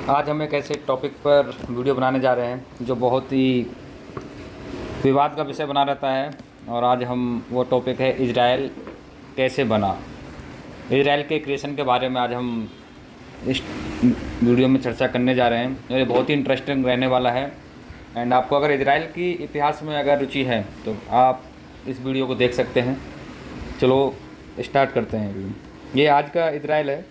आज हम एक ऐसे टॉपिक पर वीडियो बनाने जा रहे हैं जो बहुत ही विवाद का विषय बना रहता है। और आज हम वो टॉपिक है इजराइल कैसे बना। इजराइल के क्रिएशन के बारे में आज हम इस वीडियो में चर्चा करने जा रहे हैं। ये बहुत ही इंटरेस्टिंग रहने वाला है। एंड आपको अगर इजराइल की इतिहास में अगर रुचि है तो आप इस वीडियो को देख सकते हैं। चलो स्टार्ट करते हैं वीडियो। ये आज का इजराइल है।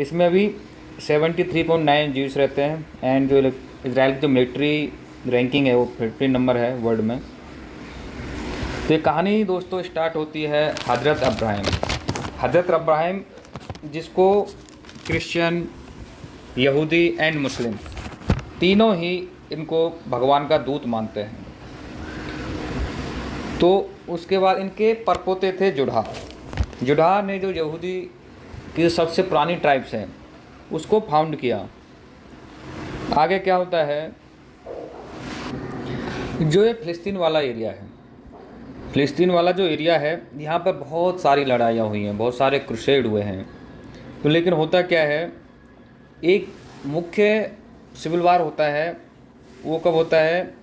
इसमें अभी 73.9 जीव्स रहते हैं। एंड जो इजराइल की जो मिलिट्री रैंकिंग है वो 15 नंबर है वर्ल्ड में। तो ये कहानी दोस्तों स्टार्ट होती है हज़रत अब्राहिम जिसको क्रिश्चियन, यहूदी एंड मुस्लिम तीनों ही इनको भगवान का दूत मानते हैं। तो उसके बाद इनके परपोते थे जुड़ा ने जो यहूदी की सबसे पुरानी ट्राइब्स हैं उसको फाउंड किया। आगे क्या होता है, जो ये फ़िलिस्तीन वाला एरिया है, फ़िलिस्तीन वाला जो एरिया है यहाँ पर बहुत सारी लड़ाइयाँ हुई हैं, बहुत सारे क्रूसेड हुए हैं। तो लेकिन होता क्या है, एक मुख्य सिविल वार होता है। वो कब होता है,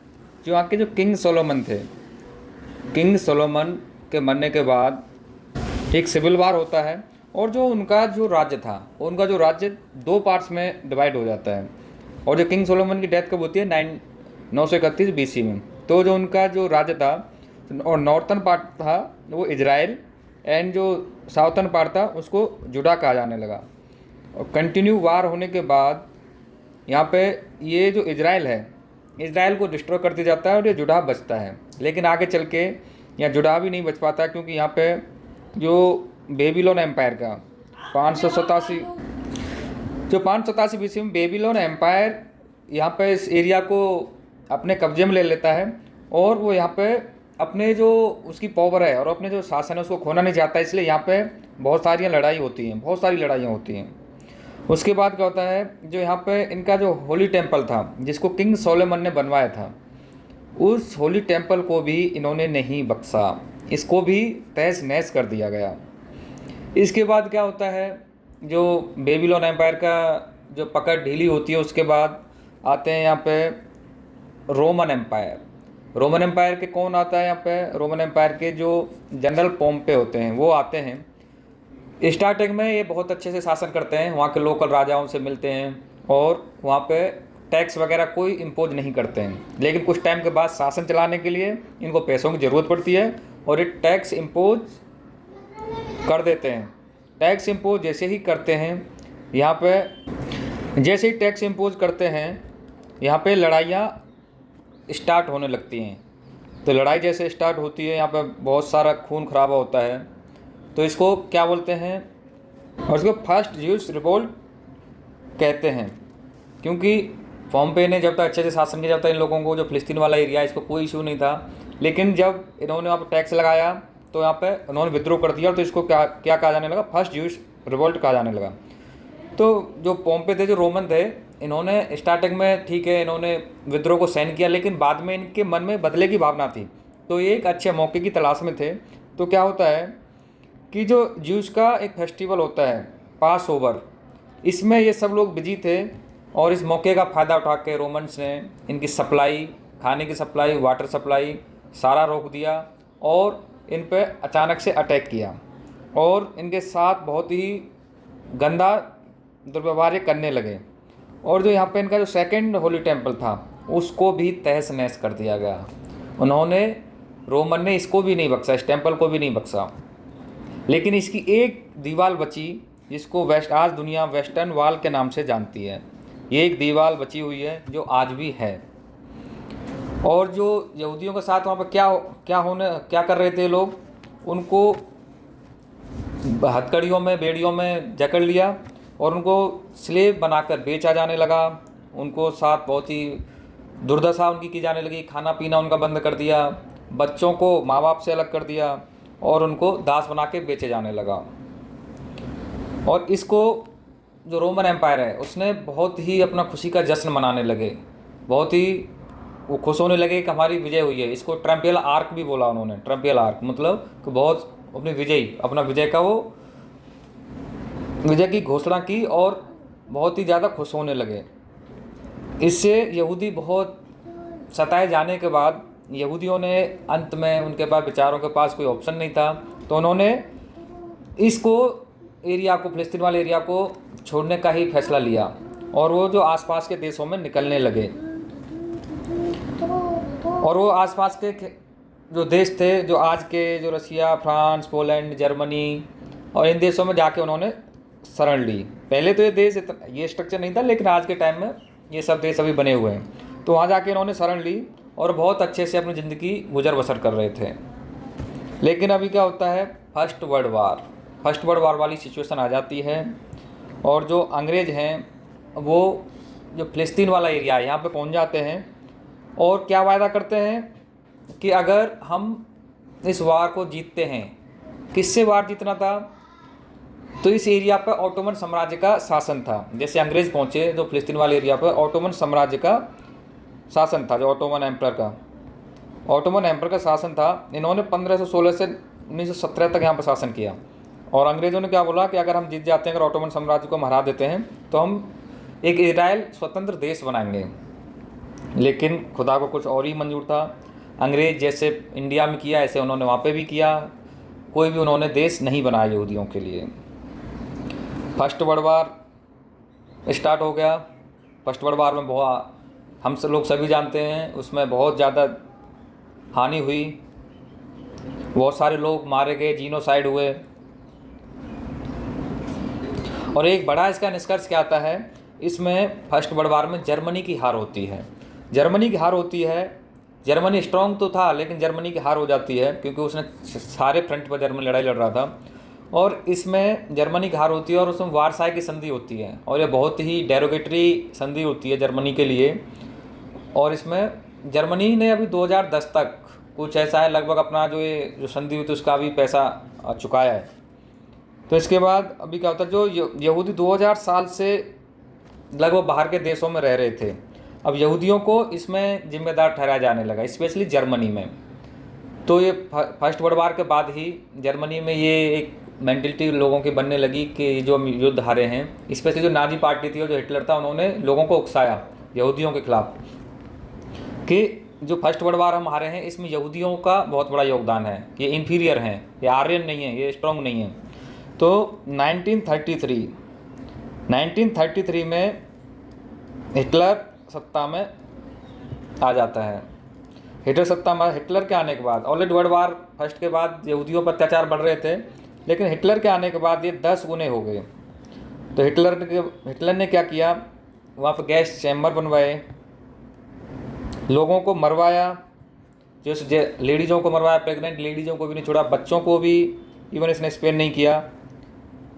जो यहाँ के जो किंग सोलोमन थे, किंग सोलोमन के मरने के बाद एक सिविल वार होता है। और जो उनका जो राज्य था, उनका जो राज्य 2 पार्ट्स में डिवाइड हो जाता है। और जो किंग सोलोमन की डेथ कब होती है 931 BC में। तो जो उनका जो राज्य था और नॉर्थन पार्ट था वो इजराइल, एंड जो साउथर्न पार्ट था उसको जुड़ा कहा जाने लगा। और कंटिन्यू वार होने के बाद यहाँ पे ये जो इजराइल है, इजराइल को डिस्ट्रॉय कर दिया जाता है और ये जुड़ा बचता है। लेकिन आगे चल के यहाँ जुड़ा भी नहीं बच पाता, क्योंकि यहाँ पे जो बेबीलोन एम्पायर का 587 BC में बेबीलोन एम्पायर यहाँ पे इस एरिया को अपने कब्जे में ले लेता है। और वो यहाँ पे अपने जो उसकी पावर है और अपने जो शासन है उसको खोना नहीं चाहता, इसलिए यहाँ पे बहुत सारी लड़ाइयाँ होती हैं। उसके बाद क्या होता है, जो यहाँ पे इनका जो होली टेम्पल था जिसको किंग सोलोमन ने बनवाया था, उस होली टेम्पल को भी इन्होंने नहीं बख्शा, इसको भी तहस नहस कर दिया गया। इसके बाद क्या होता है, जो बेबीलोन एम्पायर का जो पकड़ ढीली होती है, उसके बाद आते हैं यहाँ पे रोमन एम्पायर के कौन आता है यहाँ पे, रोमन एम्पायर के जो जनरल पोम्पे होते हैं वो आते हैं। स्टार्टिंग में ये बहुत अच्छे से शासन करते हैं, वहाँ के लोकल राजाओं से मिलते हैं और वहाँ पे टैक्स वगैरह कोई इम्पोज नहीं करते हैं। लेकिन कुछ टाइम के बाद शासन चलाने के लिए इनको पैसों की ज़रूरत पड़ती है और ये टैक्स इम्पोज कर देते हैं। टैक्स इम्पोज जैसे ही करते हैं यहाँ पे, जैसे ही टैक्स इम्पोज करते हैं यहाँ पे लड़ाइयाँ स्टार्ट होने लगती हैं। तो लड़ाई जैसे स्टार्ट होती है यहाँ पे बहुत सारा खून खराबा होता है। तो इसको क्या बोलते हैं, और इसको फर्स्ट ज्यूस रिवोल्ट कहते हैं। क्योंकि पोम्पे ने जब तक अच्छे से शासन किया, जब तक इन लोगों को जो फ़िलिस्तीन वाला एरिया है इसको कोई इशू नहीं था। लेकिन जब इन्होंने वहाँ पर टैक्स लगाया तो यहाँ पे उन्होंने विद्रोह कर दिया, तो इसको क्या कहा जाने लगा, फर्स्ट ज्यूस रिवोल्ट कहा जाने लगा। तो जो पोम्पे थे, जो रोमन थे, इन्होंने स्टार्टिंग में ठीक है इन्होंने विद्रोह को सहन किया, लेकिन बाद में इनके मन में बदले की भावना थी। तो ये एक अच्छे मौके की तलाश में थे। तो क्या होता है कि जो ज्यूस का एक फेस्टिवल होता है पास ओवर, इसमें ये सब लोग बिजी थे। और इस मौके का फ़ायदा उठा के रोमन्स ने इनकी सप्लाई, खाने की सप्लाई, वाटर सप्लाई सारा रोक दिया और इन पे अचानक से अटैक किया और इनके साथ बहुत ही गंदा दुर्व्यवहार करने लगे। और जो यहाँ पे इनका जो सेकंड होली टेम्पल था उसको भी तहस नहस कर दिया गया। रोमन ने इसको भी नहीं बख्शा, इस टेम्पल को भी नहीं बख्शा। लेकिन इसकी एक दीवार बची जिसको आज दुनिया वेस्टर्न वॉल के नाम से जानती है। ये एक दीवार बची हुई है जो आज भी है। और जो यहूदियों के साथ वहाँ पर क्या कर रहे थे लोग, उनको हथकड़ियों में, बेड़ियों में जकड़ लिया और उनको स्लेव बनाकर बेचा जाने लगा। उनको साथ बहुत ही दुर्दशा उनकी की जाने लगी, खाना पीना उनका बंद कर दिया, बच्चों को माँ बाप से अलग कर दिया और उनको दास बना के बेचे जाने लगा। और इसको जो रोमन एम्पायर है उसने बहुत ही अपना खुशी का जश्न मनाने लगे, बहुत ही वो खुश होने लगे कि हमारी विजय हुई है। इसको ट्रम्पियल आर्क भी बोला उन्होंने, ट्रम्पियल आर्क मतलब कि बहुत अपना विजय का वो विजय की घोषणा की और बहुत ही ज़्यादा खुश होने लगे। इससे यहूदी बहुत सताए जाने के बाद यहूदियों ने अंत में, उनके पास बेचारों के पास कोई ऑप्शन नहीं था, तो उन्होंने इसको एरिया को, फ़िलिस्तीन वाले एरिया को छोड़ने का ही फैसला लिया और वो जो आसपास के देशों में निकलने लगे। और वो आसपास के जो देश थे, जो आज के जो रसिया, फ्रांस, पोलैंड, जर्मनी और इन देशों में जाके उन्होंने शरण ली। पहले तो ये देश ये स्ट्रक्चर नहीं था, लेकिन आज के टाइम में ये सब देश अभी बने हुए हैं। तो वहाँ जाके इन्होंने शरण ली और बहुत अच्छे से अपनी ज़िंदगी गुजर बसर कर रहे थे। लेकिन अभी क्या होता है, फर्स्ट वर्ल्ड वार वाली सिचुएशन आ जाती है और जो अंग्रेज़ हैं वो जो फ़िलिस्तीन वाला एरिया है यहाँ पे पहुँच जाते हैं और क्या वायदा करते हैं कि अगर हम इस वार को जीतते हैं, किससे वार जीतना था, तो इस एरिया पर ऑटोमन साम्राज्य का शासन था। जैसे अंग्रेज़ पहुँचे जो फ़िलिस्तीन वाले एरिया पर, ऑटोमन साम्राज्य का शासन था, जो ऑटोमन एम्पर का शासन था। इन्होंने 1516 से 1917 तक यहाँ पर शासन किया और अंग्रेज़ों ने क्या बोला कि अगर हम जीत जाते हैं, अगर ऑटोमन साम्राज्य को हम हरा देते हैं, तो हम एक इजराइल स्वतंत्र देश बनाएंगे। लेकिन खुदा को कुछ और ही मंजूर था। अंग्रेज़ जैसे इंडिया में किया, ऐसे उन्होंने वहाँ पे भी किया। कोई भी उन्होंने देश नहीं बनाया यहूदियों के लिए। फर्स्ट वर्ल्ड वार स्टार्ट हो गया। फर्स्ट वर्ल्ड वार में बहुत, हम सब लोग सभी जानते हैं, उसमें बहुत ज़्यादा हानि हुई, बहुत सारे लोग मारे गए, जीनोसाइड हुए। और एक बड़ा इसका निष्कर्ष क्या आता है, इसमें फर्स्ट वर्ल्ड वार में जर्मनी की हार होती है। जर्मनी स्ट्रॉन्ग तो था, लेकिन जर्मनी की हार हो जाती है क्योंकि उसने सारे फ्रंट पर जर्मनी लड़ाई लड़ रहा था और इसमें जर्मनी की हार होती है और उसमें वारसाई की संधि होती है और ये बहुत ही डेरोगेटरी संधि होती है जर्मनी के लिए। और इसमें जर्मनी ने अभी 2010 तक कुछ ऐसा है, लगभग अपना जो संधि हुई थी उसका भी पैसा चुकाया है। तो इसके बाद अभी क्या होता है, जो यहूदी 2000 साल से लगभग बाहर के देशों में रह रहे थे, अब यहूदियों को इसमें जिम्मेदार ठहराया जाने लगा, स्पेशली जर्मनी में। तो ये फर्स्ट वर्ल्ड वार के बाद ही जर्मनी में ये एक मेंटलिटी लोगों की बनने लगी कि जो हम युद्ध हारे हैं, स्पेशली जो नाजी पार्टी थी और जो हिटलर था, उन्होंने लोगों को उकसाया यहूदियों के खिलाफ कि जो फर्स्ट वर्ल्ड वार हम हारे हैं इसमें यहूदियों का बहुत बड़ा योगदान है, ये इन्फीरियर हैं, ये आर्यन नहीं है, ये स्ट्रॉन्ग नहीं है। तो 1933 में हिटलर सत्ता में आ जाता है। हिटलर के आने के बाद, ऑलरेडी वर्ल्ड वार फर्स्ट के बाद यहूदियों पर अत्याचार बढ़ रहे थे, लेकिन हिटलर के आने के बाद ये 10 गुने हो गए। तो हिटलर ने क्या किया, वहाँ पर गैस चैम्बर बनवाए, लोगों को मरवाया, जो लेडीज़ों को मरवाया, प्रेग्नेंट लेडीज़ों को भी नहीं छोड़ा, बच्चों को भी इवन इसने स्पेयर नहीं किया।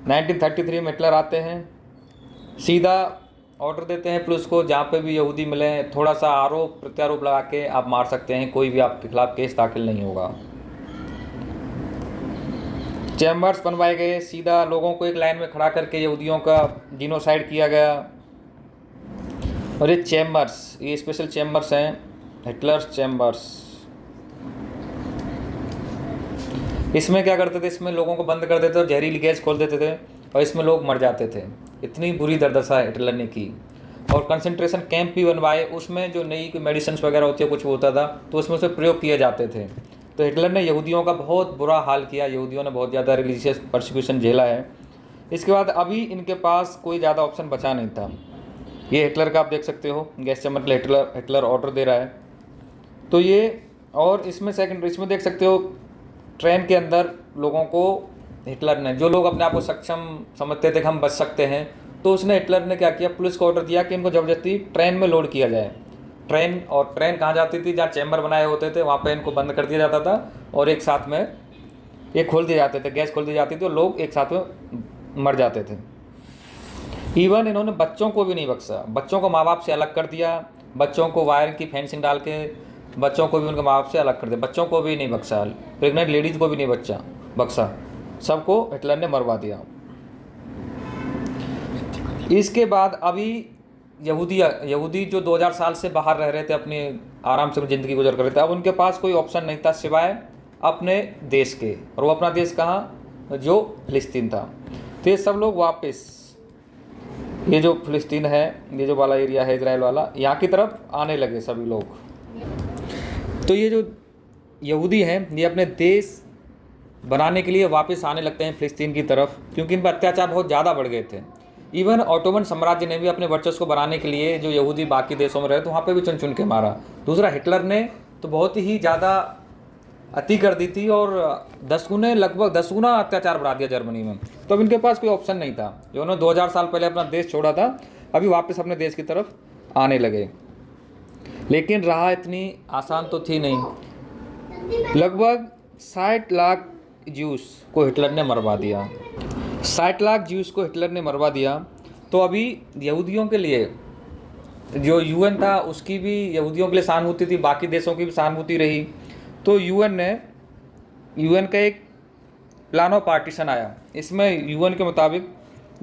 1933 में हिटलर आते हैं, सीधा ऑर्डर देते हैं पुलिस को, जहाँ पे भी यहूदी मिले थोड़ा सा आरोप प्रत्यारोप लगा के आप मार सकते हैं, कोई भी आपके खिलाफ केस दाखिल नहीं होगा। चैम्बर्स बनवाए गए, सीधा लोगों को एक लाइन में खड़ा करके यहूदियों का जीनोसाइड किया गया। और ये चैम्बर्स, ये स्पेशल चैम्बर्स हैं, हिटलर्स चैम्बर्स। इसमें क्या करते थे, इसमें लोगों को बंद कर देते थे और जहरीली गैस खोल देते थे और इसमें लोग मर जाते थे। इतनी बुरी दुर्दशा हिटलर ने की। और कंसंट्रेशन कैंप भी बनवाए, उसमें जो नई मेडिसिन वगैरह होती है, कुछ होता था तो उसमें से प्रयोग किए जाते थे। तो हिटलर ने यहूदियों का बहुत बुरा हाल किया, यहूदियों ने बहुत ज़्यादा रिलीजियस परसिक्यूशन झेला है। इसके बाद अभी इनके पास कोई ज़्यादा ऑप्शन बचा नहीं था। ये हिटलर का आप देख सकते हो, गैस चैम्बर हिटलर ऑर्डर दे रहा है। तो ये, और इसमें इसमें देख सकते हो ट्रेन के अंदर लोगों को हिटलर ने, जो लोग अपने आप को सक्षम समझते थे कि हम बच सकते हैं, तो उसने हिटलर ने क्या किया, पुलिस को ऑर्डर दिया कि इनको ज़बरदस्ती ट्रेन में लोड किया जाए। ट्रेन कहाँ जाती थी, जहाँ चैम्बर बनाए होते थे वहाँ पे इनको बंद कर दिया जाता था और एक साथ में ये खोल दिए जाते थे, गैस खोल दी जाती थी और लोग एक साथ में मर जाते थे। इवन इन्होंने बच्चों को भी नहीं बख्शा, बच्चों को माँ बाप से अलग कर दिया, बच्चों को वायर की फेंसिंग डाल के बच्चों को भी उनके माँ बाप से अलग कर दिया, बच्चों को भी नहीं बख्शा, प्रेग्नेंट लेडीज़ को भी नहीं बख्शा, सबको हिटलर ने मरवा दिया। इसके बाद अभी यहूदी जो 2000 साल से बाहर रह रहे थे, अपनी आराम से ज़िंदगी गुजर कर रहे थे, अब उनके पास कोई ऑप्शन नहीं था सिवाय अपने देश के। और वो अपना देश कहाँ, जो फिलिस्तीन था। तो ये सब लोग वापस ये जो फ़िलिस्तीन है, ये जो वाला एरिया है इजराइल वाला, यहाँ की तरफ आने लगे सभी लोग। तो ये जो यहूदी हैं ये अपने देश बनाने के लिए वापस आने लगते हैं फ़िलिस्तीन की तरफ, क्योंकि इन पर अत्याचार बहुत ज़्यादा बढ़ गए थे। इवन ऑटोमन साम्राज्य ने भी अपने वर्चस्व को बनाने के लिए जो यहूदी बाकी देशों में रहे तो वहाँ पे भी चुन चुन के मारा। दूसरा, हिटलर ने तो बहुत ही ज़्यादा अति कर दी थी और 10 गुने, लगभग 10 गुना अत्याचार बढ़ा दिया जर्मनी में। तो अब इनके पास कोई ऑप्शन नहीं था। जो उन्होंने 2000 साल पहले अपना देश छोड़ा था, अभी वापस अपने देश की तरफ आने लगे। लेकिन राह इतनी आसान तो थी नहीं। लगभग 60 लाख ज्यूस को हिटलर ने मरवा दिया। 60 लाख ज्यूस को हिटलर ने मरवा दिया। तो अभी यहूदियों के लिए जो यूएन था उसकी भी यहूदियों के लिए सहानुभूति थी, बाकी देशों की भी सहानुभूति रही। तो यूएन का एक प्लान ऑफ पार्टीशन आया। इसमें यूएन के मुताबिक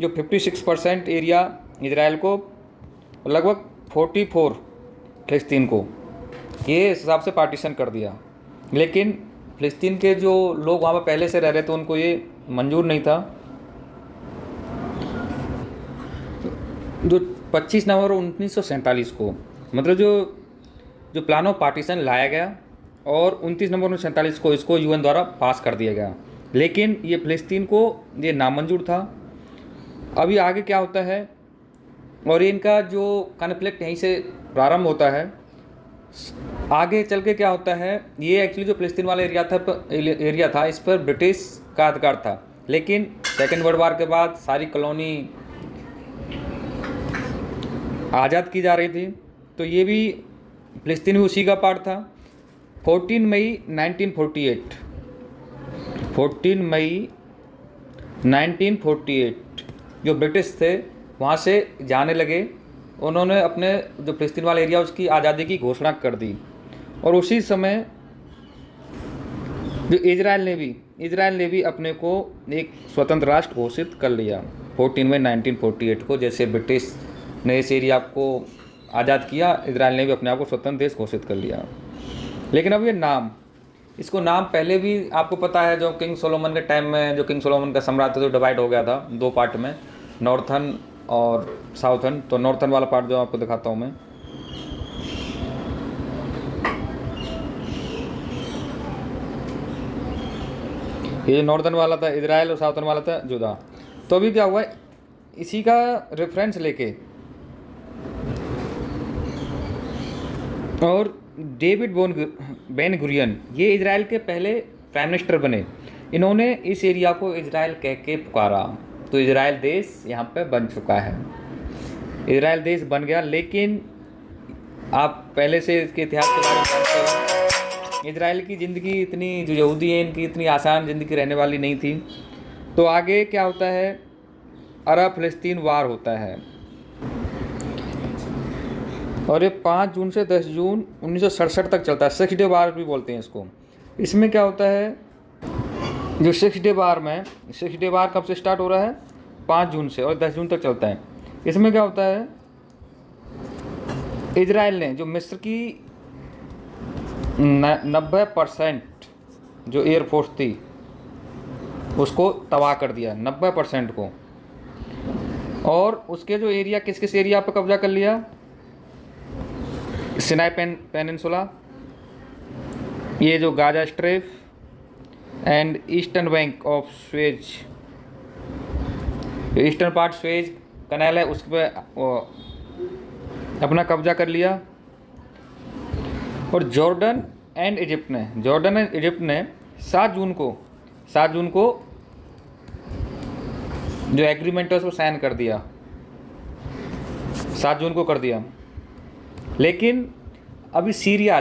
जो 56% एरिया इजराइल को, लगभग 44 फ़िलिस्तीन को, ये हिसाब से पार्टीशन कर दिया। लेकिन फ़िलिस्तीन के जो लोग वहाँ पर पहले से रह रहे थे उनको ये मंजूर नहीं था। जो 25 नवंबर 1947 को, मतलब जो प्लान ऑफ पार्टीशन लाया गया और 29 नवंबर 1947 को इसको यूएन द्वारा पास कर दिया गया। लेकिन ये फ़िलिस्तीन को ये नामंजूर था। अभी आगे क्या होता है, और इनका जो कॉन्फ्लिक्ट यहीं से प्रारंभ होता है। आगे चल के क्या होता है, ये एक्चुअली जो फ़िलिस्तीन वाला एरिया था इस पर ब्रिटिश का अधिकार था। लेकिन सेकेंड वर्ल्ड वार के बाद सारी कॉलोनी आज़ाद की जा रही थी, तो ये भी फ़िलिस्तीन भी उसी का पार्ट था। 14 मई 1948 जो ब्रिटिश थे वहाँ से जाने लगे। उन्होंने अपने जो फ़िलिस्तीन वाला एरिया उसकी आज़ादी की घोषणा कर दी। और उसी समय जो इजराइल ने भी अपने को एक स्वतंत्र राष्ट्र घोषित कर लिया 14 मई 1948 को। जैसे ब्रिटिश ने इस एरिया को आज़ाद किया, इजराइल ने भी अपने आप को स्वतंत्र देश घोषित कर लिया। लेकिन अब ये इसको नाम पहले भी आपको पता है, जो किंग सोलोमन के टाइम में, जो किंग सोलोमन का सम्राट था, जो डिवाइड हो गया था 2 पार्ट में, नॉर्थन और साउथन। तो नॉर्थन वाला पार्ट जो आपको दिखाता हूँ मैं, ये नॉर्थन वाला था इजराइल और साउथन वाला था जुदा। तो अभी क्या हुआ, इसी का रेफरेंस लेके और डेविड बेन गुरियन, ये इजराइल के पहले प्राइम मिनिस्टर बने। इन्होंने इस एरिया को इजराइल कह के पुकारा। तो इजराइल देश यहाँ पे बन चुका है, इजराइल देश बन गया। लेकिन आप पहले से इसके इतिहास के बारे में जानते हो, इजराइल की ज़िंदगी इतनी, जो यहूदी हैं इनकी इतनी आसान ज़िंदगी रहने वाली नहीं थी। तो आगे क्या होता है, अरब फ़िलिस्तीन वार होता है और ये 5 जून से 10 जून 1967 तक चलता है। 6 डे वार भी बोलते हैं इसको। इसमें क्या होता है, जो 6 डे वार कब से स्टार्ट हो रहा है, 5 जून से, और 10 जून तक चलता है। इसमें क्या होता है, इजराइल ने जो मिस्र की 90% जो एयरफोर्स थी उसको तबाह कर दिया, 90% को। और उसके जो एरिया, किस एरिया पर कब्जा कर लिया, सिनाई पेनिनसुला, ये जो Gaza strip and eastern bank of Suez, eastern part Suez canal है उस पर अपना कब्जा कर लिया। और जॉर्डन एंड इजिप्ट ने 7 जून को जो एग्रीमेंट है उसको साइन कर दिया, 7 जून को कर दिया। लेकिन अभी सीरिया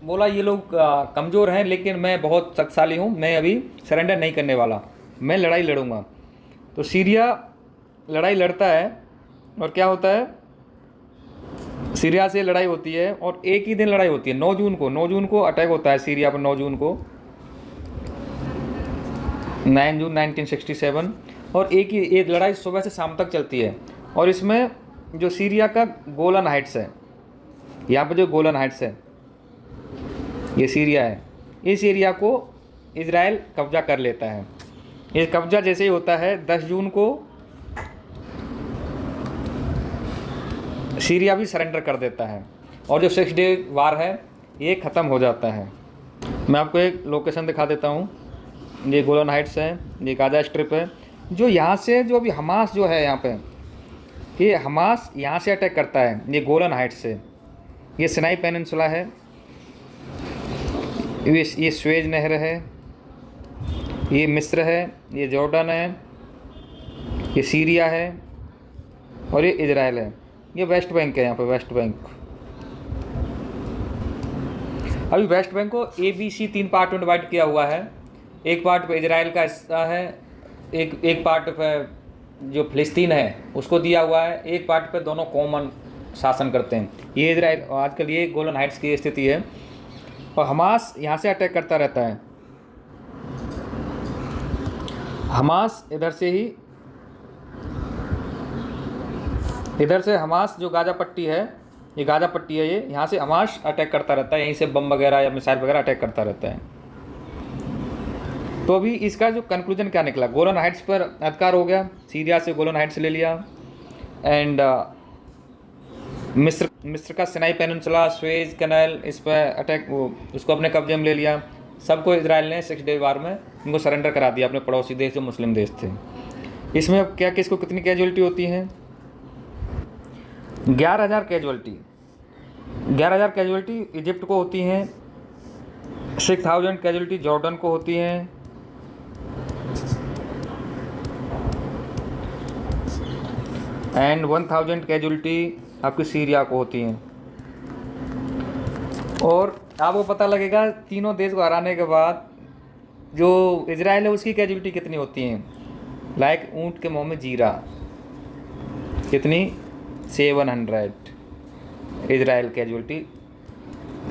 बोला ये लोग कमज़ोर हैं, लेकिन मैं बहुत शक्तिशाली हूँ, मैं अभी सरेंडर नहीं करने वाला, मैं लड़ाई लड़ूंगा। तो सीरिया लड़ाई लड़ता है और क्या होता है, सीरिया से लड़ाई होती है और एक ही दिन लड़ाई होती है। 9 जून को अटैक होता है सीरिया पर, 9 जून को, 9 जून 1967। और एक लड़ाई सुबह से शाम तक चलती है। और इसमें जो सीरिया का गोलन हाइट्स है, यहाँ पर जो गोलन हाइट्स है ये सीरिया है, इस एरिया को इजराइल कब्जा कर लेता है। ये कब्जा जैसे ही होता है 10 जून को सीरिया भी सरेंडर कर देता है और जो 6 डे वार है ये ख़त्म हो जाता है। मैं आपको एक लोकेशन दिखा देता हूँ। ये गोलन हाइट्स है, ये गाज़ा स्ट्रिप है। जो यहाँ से जो अभी हमास जो है यहाँ पे, ये हमास यहाँ से अटैक करता है, ये गोलन हाइट्स से। ये सिनाई पेनिनसुला है, ये स्वेज नहर है, ये मिस्र है, ये जॉर्डन है, ये सीरिया है और ये इजराइल है। ये वेस्ट बैंक है, यहाँ पे वेस्ट बैंक। अभी वेस्ट बैंक को ABC 3 पार्ट में डिवाइड किया हुआ है। एक पार्ट पे इजराइल का हिस्सा है, एक पार्ट पे जो फिलिस्तीन है उसको दिया हुआ है, एक पार्ट पे दोनों कॉमन शासन करते हैं। ये इजराइल आजकल ये गोलन हाइट्स की स्थिति है और हमास यहाँ से अटैक करता रहता है। हमास इधर से हमास जो गाज़ा पट्टी है, ये गाज़ा पट्टी है, ये यहाँ से हमास अटैक करता रहता है, यहीं से बम वगैरह या मिसाइल वगैरह अटैक करता रहता है। तो अभी इसका जो कंक्लूजन क्या निकला, गोलन हाइट्स पर अधिकार हो गया, सीरिया से गोलन हाइट्स ले लिया, एंड मिस्र का सिनाई पेनिनसुला, स्वेज कैनाल, इस पर अटैक उसको अपने कब्जे में ले लिया। सबको इजराइल ने 6 डे वार में इनको सरेंडर करा दिया, अपने पड़ोसी देश जो मुस्लिम देश थे। इसमें अब क्या किसको कितनी कैजुअलिटी होती हैं? 11,000 कैजुअलिटी। 11,000 कैजुअलिटी इजिप्ट को होती हैं, 6,000 कैजुअलिटी जॉर्डन को होती हैं, एंड 1,000 कैजुअलिटी आपकी सीरिया को होती हैं। और आपको पता लगेगा तीनों देश को हराने के बाद जो इजराइल है उसकी कैजुअलिटी कितनी होती हैं। लाइक ऊँट के मुंह में जीरा, कितनी? 700। इजराइल कैजुअलिटी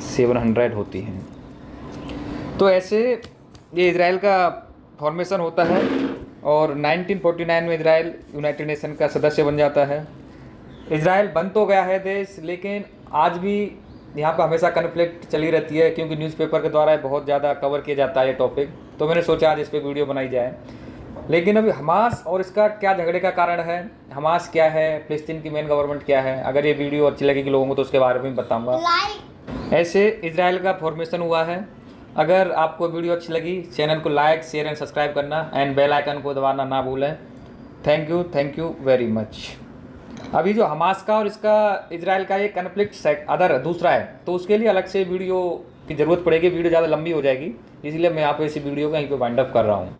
700 होती हैं। तो ऐसे ये इजराइल का फॉर्मेशन होता है और 1949 में इजराइल यूनाइटेड नेशन का सदस्य बन जाता है। इजराइल बन तो गया है देश, लेकिन आज भी यहाँ पर हमेशा कन्फ्लिक्ट चली रहती है, क्योंकि न्यूज़पेपर के द्वारा बहुत ज़्यादा कवर किया जाता है ये टॉपिक। तो मैंने सोचा आज इस पर वीडियो बनाई जाए। लेकिन अभी हमास और इसका क्या झगड़े का कारण है, हमास क्या है, फिलिस्तीन की मेन गवर्नमेंट क्या है, अगर ये वीडियो अच्छी लगेगी लोगों को तो उसके बारे में बताऊँगा। ऐसे इजराइल का फॉर्मेशन हुआ है। अगर आपको वीडियो अच्छी लगी, चैनल को लाइक, शेयर एंड सब्सक्राइब करना, एंड बेल आइकन को दबाना ना भूलें। Thank you very much. अभी जो हमास का और इसका इजराइल का ये कन्फ्लिक्ट दूसरा है, तो उसके लिए अलग से वीडियो की ज़रूरत पड़ेगी, वीडियो ज़्यादा लंबी हो जाएगी, इसलिए मैं यहाँ पे इसी वीडियो को यहीं पे वाइंड अप कर रहा हूँ।